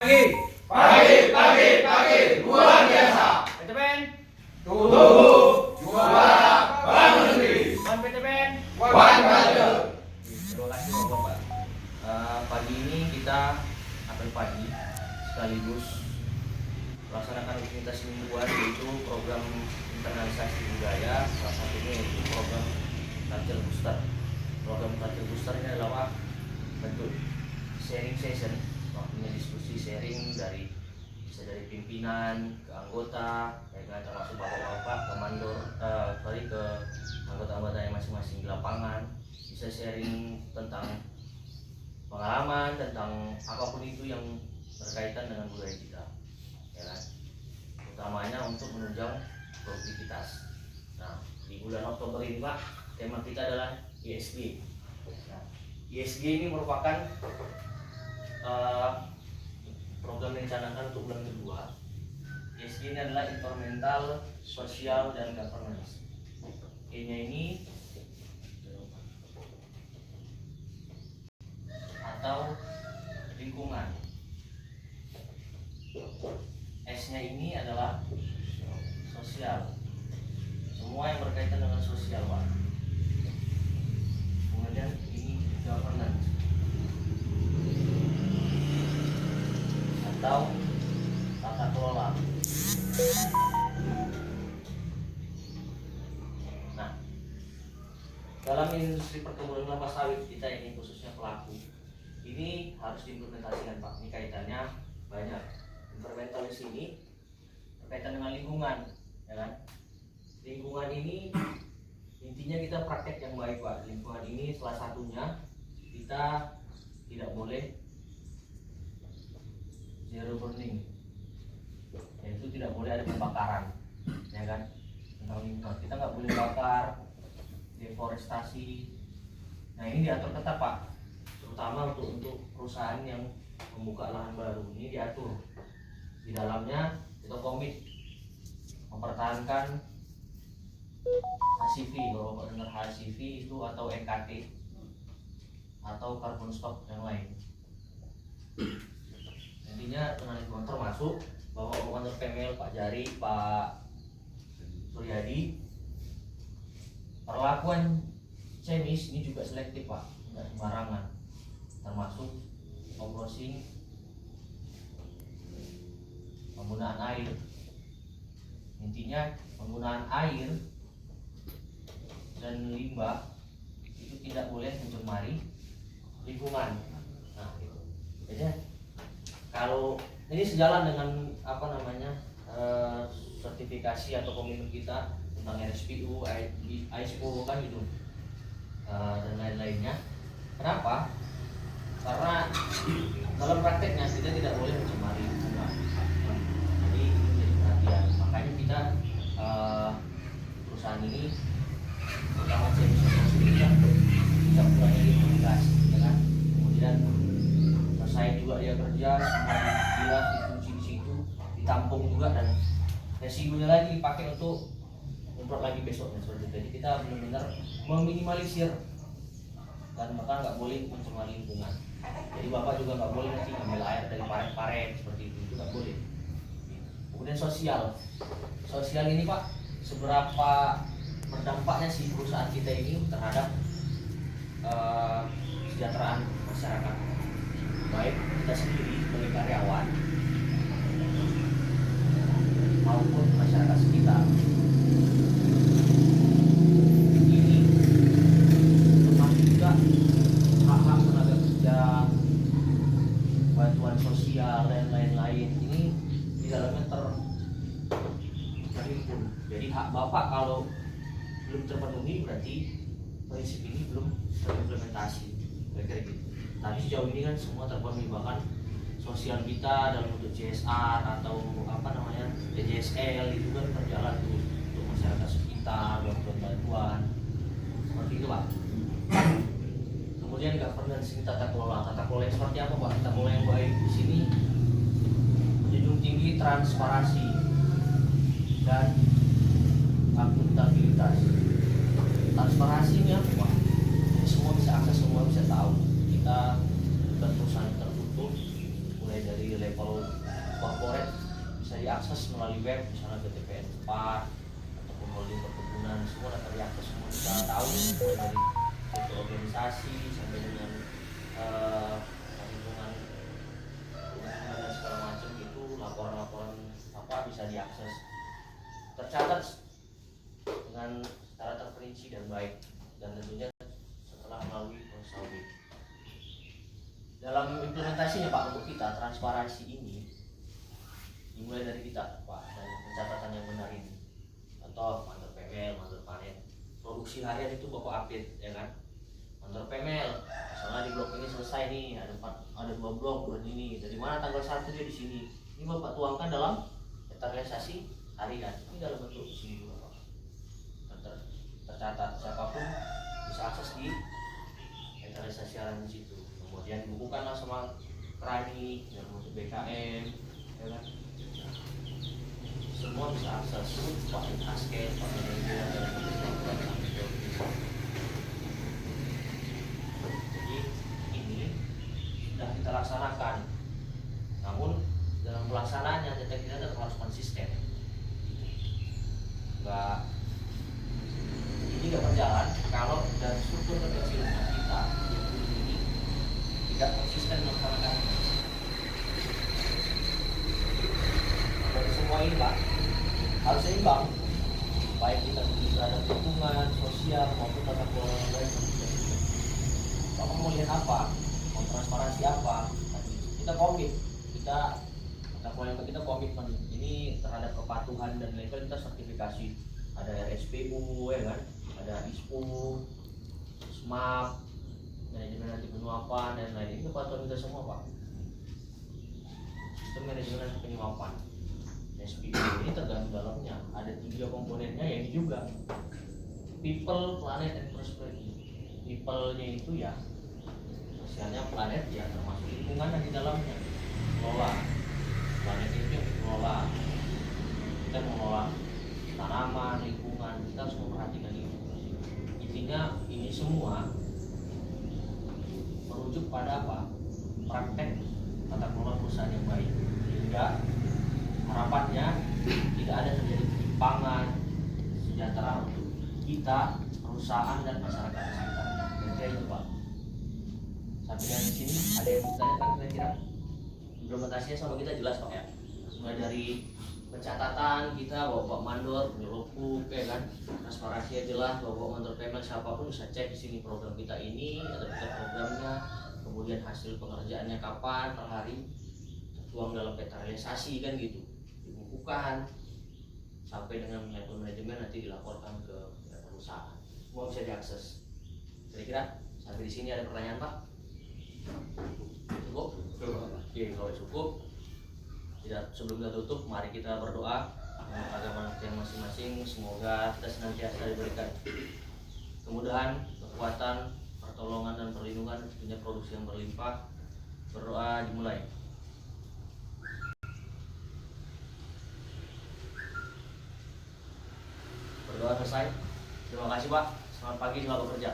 Pagi, luar biasa. PTPN Tubuh juara Bank Negeri. Wan PTPN. Wan Culture. Terima kasih Bapak. Pagi ini kita apel pagi sekaligus melaksanakan rutinitas mingguan, yaitu program internalisasi budaya. Salah satunya yaitu program Culture Booster. Program Culture Booster ini adalah bentuk sharing session, waktunya diskusi sharing dari pimpinan ke anggota, termasuk bapak-bapak ke mandor, ke anggota-anggota yang masing-masing di lapangan, bisa sharing tentang pengalaman, tentang apapun itu yang berkaitan dengan budaya kita, ya kan? Utamanya untuk menunjang produktivitas. Nah, di bulan Oktober ini Pak, tema kita adalah ISG. Nah, ISG ini merupakan program yang dicanangkan untuk bulan kedua. ESG ini adalah environmental, sosial, dan governance. E-nya ini atau lingkungan. S-nya ini adalah sosial. Semua yang berkaitan dengan sosial, Pak. Kemudian ini governance atau tata kelola. Nah, dalam industri perkebunan kelapa sawit kita ini, khususnya pelaku, ini harus diimplementasikan Pak. Ini kaitannya banyak. Environmental di sini berkaitan dengan lingkungan, ya kan? Lingkungan ini intinya kita praktek yang baik Pak. Lingkungan ini salah satunya kita tidak boleh zero burning, yaitu tidak boleh ada pembakaran, ya kan? Tentang lingkungan, kita nggak boleh bakar, deforestasi. Nah, ini diatur ketat Pak, terutama untuk perusahaan yang membuka lahan baru. Ini diatur di dalamnya. Kita komit mempertahankan HCV. Kalau Bapak dengar HCV itu atau NKT atau carbon stock yang lain. Intinya dengan lingkungan termasuk bahwa Komandan PML Pak Jari, Pak Suryadi, perlakuan CEMIS ini juga selektif Pak, nggak sembarangan, termasuk overcrowding, penggunaan air. Intinya penggunaan air dan limbah itu tidak boleh mencemari lingkungan. Nah, itu. Jadi kalau ini sejalan dengan sertifikasi atau komitmen kita tentang RSPU, ISPO kan gitu, dan lain-lainnya. Kenapa? Karena dalam prakteknya kita tidak boleh mencemari lingkungan. Jadi ini menjadi perhatian. Makanya kita perusahaan ini, terutama kita mulai komunikasi, ya kan? Kemudian saya juga dia kerja, semua dibilas, dikunci di situ, ditampung juga, dan resikonya lagi dipakai untuk umroh lagi besoknya seperti itu. Jadi kita benar-benar meminimalisir dan bahkan nggak boleh mencemari lingkungan. Jadi Bapak juga nggak boleh nanti ngambil air dari paret-paret seperti itu nggak boleh. Kemudian sosial ini Pak, seberapa berdampaknya sih perusahaan kita ini terhadap kesejahteraan masyarakat, baik kita sendiri sebagai karyawan maupun masyarakat sekitar. Ini termasuk juga hak-hak tenaga kerja, bantuan sosial dan lain-lain. Ini di dalamnya terhimpun. Jadi hak Bapak kalau belum terpenuhi, berarti prinsip ini belum terimplementasi, kira-kira gitu. Tapi sejauh ini kan semua terpenuhi, bahkan sosial kita dalam bentuk CSR atau DJSL itu kan berjalan tuh untuk masyarakat sekitar, bantuan seperti itu Pak. Kemudian governance ini tata kelola yang seperti apa Pak? Tata kelola yang baik di sini menjunjung tinggi transparansi dan akuntabilitas. Transparansi ini apa Pak? Semua bisa akses, semua bisa tahu. Kita perusahaan tertutup, mulai dari level diakses melalui web, misalnya BTPN 4 ataupun holding perkebunan, semua dapat diakses, semua kita tahu mulai dari satu organisasi sampai dengan lingkungan dan segala macam itu, laporan-laporan apa bisa diakses, tercatat dengan secara terperinci dan baik, dan tentunya setelah melalui proses audit. Dalam implementasinya Pak, untuk kita transparansi ini dimulai dari kita Pak, dan pencatatan yang benar ini. Contoh mantor PML, mantor panen, produksi harian itu Bapak update ya kan. Mantor PML, misalnya di blok ini selesai nih, ada 2 blok bulan ini, dari mana tanggal 1 dia di sini. Ini Bapak tuangkan dalam inventarisasi harian. Ini dalam bentuk di sini juga Pak. Tercatat, siapapun bisa akses di inventarisasi harian di situ. Kemudian dibukukanlah sama Krani, dan untuk BKM, ya kan? Semua bisa akses, Pak Asket, Pak Manajer, dan jadi ini sudah kita laksanakan. Namun dalam pelaksanaannya kita tetap harus konsisten. Ini nggak berjalan kalau dari struktur kekecilan kita ini tidak konsisten melaksanakan. Dari semua ini Pak harus seimbang, baik kita terhadap lingkungan, sosial maupun tata kelola yang baik. Bapak mau lihat apa, mau transparansi apa, kita komit, kita komitmen ini terhadap kepatuhan dan lain-lain, kita sertifikasi, ada RSPU ya kan, ada ISPU, SMAP, manajemen anti penyuapan dan lain. Ini kepatuhan kita semua Pak. Sistem manajemen anti penyuapan SPU ini tergantung dalamnya ada 3 komponennya, yang juga people, planet, and prosperity. People-nya itu ya sosialnya, planet ya termasuk lingkungan yang di dalamnya kelola. Planet itu yang dikelola, kita mengelola tanaman, lingkungan, kita harus memperhatikan itu. Intinya ini semua merujuk pada apa? Praktek tata kelola perusahaan yang baik, sehingga harapannya tidak ada terjadi penyimpangan sejahtera untuk kita, perusahaan dan masyarakat sekitar. Kira-kira itu Pak. Sampai dari sini ada yang bertanya kan kira-kira implementasinya sama kita jelas Pak ya. Mulai dari pencatatan kita Bapak Mandor, Nyelupuk ya kan, transparansinya jelas, Bapak Mandor Payment siapapun bisa cek di sini program kita ini, ada kita programnya, kemudian hasil pengerjaannya kapan per hari, tertuang dalam peta realisasi kan gitu, dibukukan sampai dengan level manajemen, nanti dilaporkan ke perusahaan, semua bisa diakses. Kira-kira sampai di sini ada pertanyaan Pak? Cukup? Oke, kalau cukup, tidak, sebelum kita tutup, mari kita berdoa menurut agama yang masing-masing. Semoga kita senantiasa diberikan kemudahan, kekuatan, pertolongan dan perlindungan, punya produksi yang berlimpah. Berdoa dimulai. Berdoa selesai. Terima kasih Pak. Selamat pagi, selamat bekerja.